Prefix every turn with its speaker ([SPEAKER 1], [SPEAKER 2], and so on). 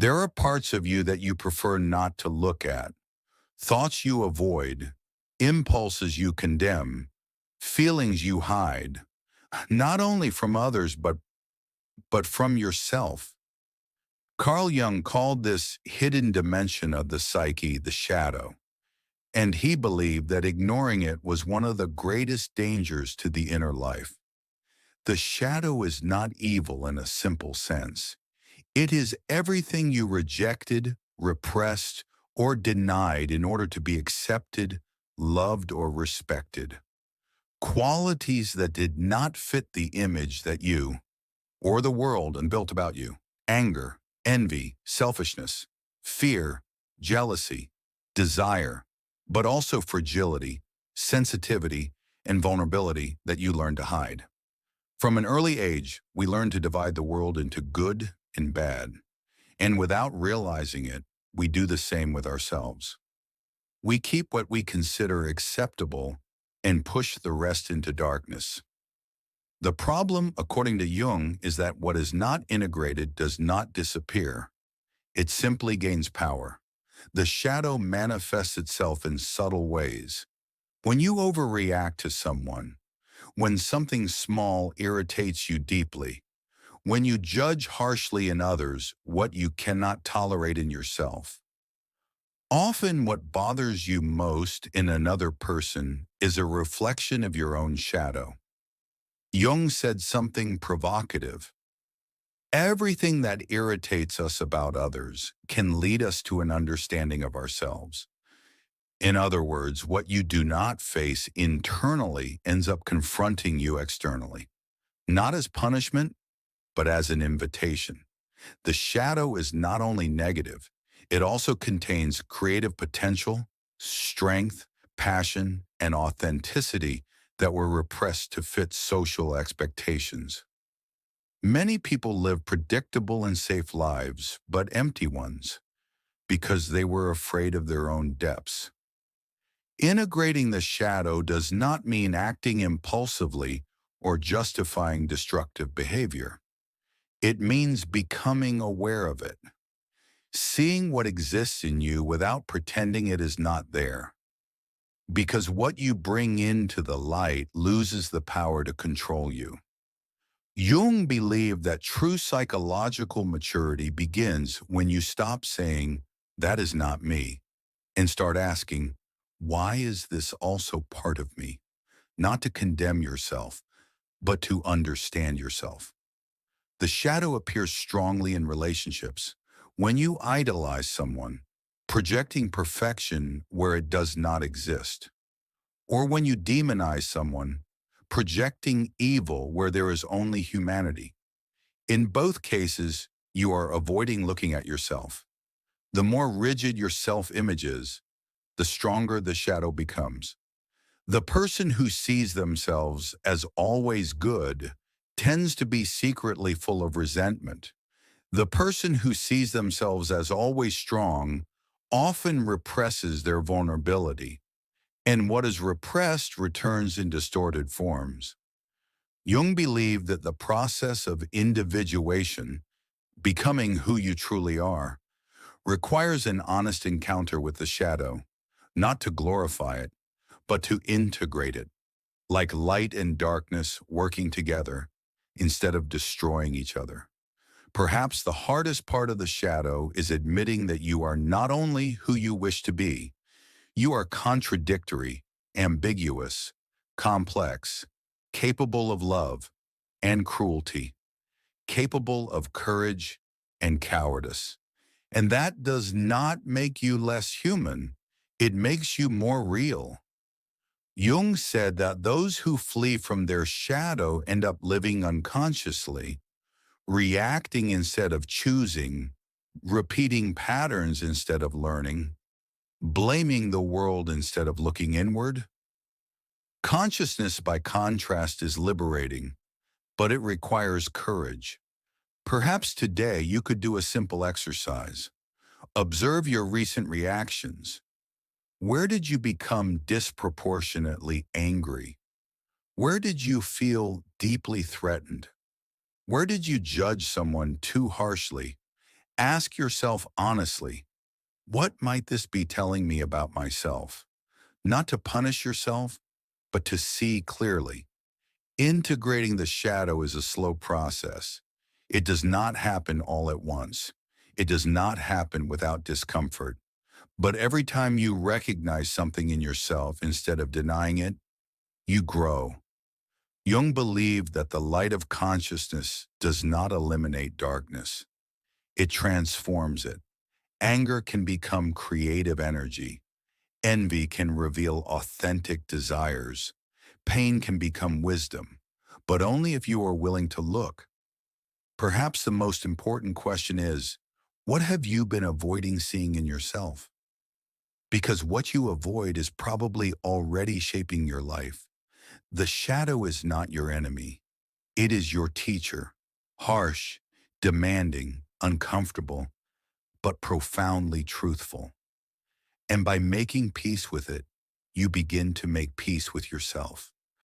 [SPEAKER 1] There are parts of you that you prefer not to look at, thoughts you avoid, impulses you condemn, feelings you hide, not only from others, but from yourself. Carl Jung called this hidden dimension of the psyche the shadow, and he believed that ignoring it was one of the greatest dangers to the inner life. The shadow is not evil in a simple sense. It is everything you rejected, repressed, or denied in order to be accepted, loved, or respected. Qualities that did not fit the image that you, or the world, and built about you. Anger, envy, selfishness, fear, jealousy, desire, but also fragility, sensitivity, and vulnerability that you learned to hide. From an early age, we learn to divide the world into good and bad, and without realizing it, we do the same with ourselves. We keep what we consider acceptable and push the rest into darkness. The problem, according to Jung, is that what is not integrated does not disappear. It simply gains power. The shadow manifests itself in subtle ways. When you overreact to someone, when something small irritates you deeply, when you judge harshly in others what you cannot tolerate in yourself. Often what bothers you most in another person is a reflection of your own shadow. Jung said something provocative. Everything that irritates us about others can lead us to an understanding of ourselves. In other words, what you do not face internally ends up confronting you externally, not as punishment, but as an invitation. The shadow is not only negative, it also contains creative potential, strength, passion, and authenticity that were repressed to fit social expectations. Many people live predictable and safe lives, but empty ones, because they were afraid of their own depths. Integrating the shadow does not mean acting impulsively or justifying destructive behavior. It means becoming aware of it, seeing what exists in you without pretending it is not there. Because what you bring into the light loses the power to control you. Jung believed that true psychological maturity begins when you stop saying, "That is not me," and start asking, "Why is this also part of me?" Not to condemn yourself, but to understand yourself. The shadow appears strongly in relationships. When you idolize someone, projecting perfection where it does not exist. Or when you demonize someone, projecting evil where there is only humanity. In both cases, you are avoiding looking at yourself. The more rigid your self-image is, the stronger the shadow becomes. The person who sees themselves as always good tends to be secretly full of resentment. The person who sees themselves as always strong often represses their vulnerability, and what is repressed returns in distorted forms. Jung believed that the process of individuation, becoming who you truly are, requires an honest encounter with the shadow, not to glorify it, but to integrate it, like light and darkness working together instead of destroying each other. Perhaps the hardest part of the shadow is admitting that you are not only who you wish to be, you are contradictory, ambiguous, complex, capable of love and cruelty, capable of courage and cowardice. And that does not make you less human. It makes you more real. Jung said that those who flee from their shadow end up living unconsciously, reacting instead of choosing, repeating patterns instead of learning, blaming the world instead of looking inward. Consciousness, by contrast, is liberating, but it requires courage. Perhaps today you could do a simple exercise. Observe your recent reactions. Where did you become disproportionately angry? Where did you feel deeply threatened? Where did you judge someone too harshly? Ask yourself honestly, what might this be telling me about myself? Not to punish yourself, but to see clearly. Integrating the shadow is a slow process. It does not happen all at once. It does not happen without discomfort. But every time you recognize something in yourself instead of denying it, you grow. Jung believed that the light of consciousness does not eliminate darkness. It transforms it. Anger can become creative energy. Envy can reveal authentic desires. Pain can become wisdom, but only if you are willing to look. Perhaps the most important question is, what have you been avoiding seeing in yourself? Because what you avoid is probably already shaping your life. The shadow is not your enemy. It is your teacher. Harsh, demanding, uncomfortable, but profoundly truthful. And by making peace with it, you begin to make peace with yourself.